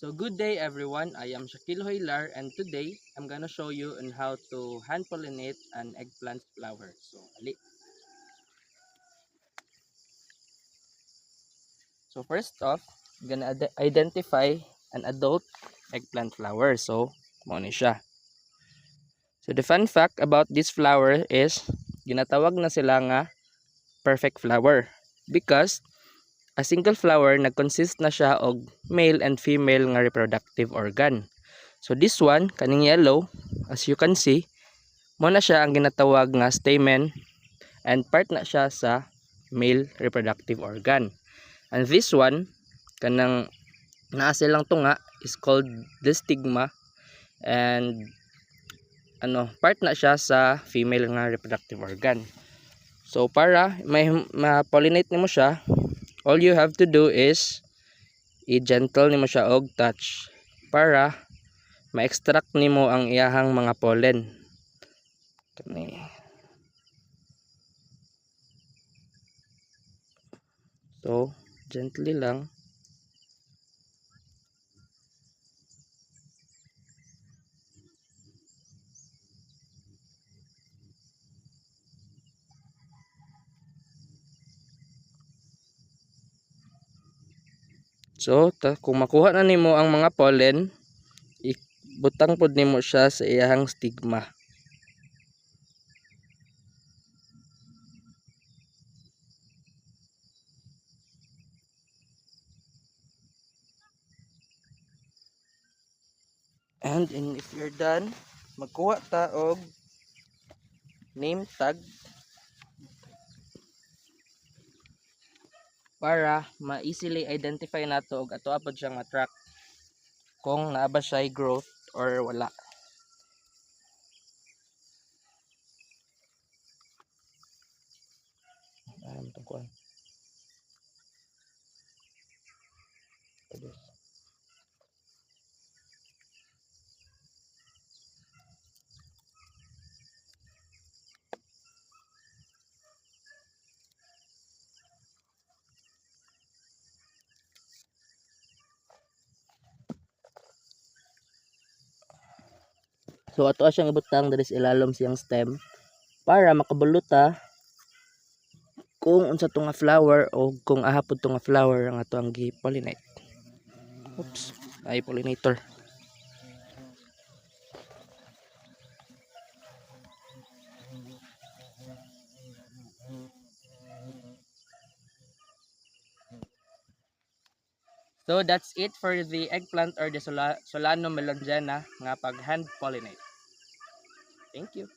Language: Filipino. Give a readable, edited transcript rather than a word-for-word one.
So good day everyone, I am Shakil Hoylar and today I'm gonna show you on how to hand pollinate an eggplant flower. So first off, I'm gonna identify an adult eggplant flower. So mo ni siya. So the fun fact about this flower is ginatawag na sila nga perfect flower because a single flower nag-consist na siya og male and female nga reproductive organ. So this one, kaning yellow, as you can see, mo na siya ang ginatawag nga stamen and part na siya sa male reproductive organ. And this one, kanang naa silang tunga is called the stigma and part na siya sa female nga reproductive organ. So para may ma-pollinate nimo siya, all you have to do is i-gentle nimo siya og touch para ma-extract nimo ang iyahang mga pollen. So gently lang. So kung makuha na nimo ang mga pollen, ibutang pod nimo siya sa iyahang stigma. And if you're done, magkuha ta og name tag para ma-easily identify nato og ato apod siyang ma-track kung naa ba siya growth or wala. So ato siyang ibutang diri sa ilalom siyang stem para makabuluta kung unsa to nga flower o kung ahapod to nga flower ang ato ang gi-pollinate. Oops, ay pollinator. So that's it for the eggplant or the Solanum melongena nga pag hand pollinate. Thank you.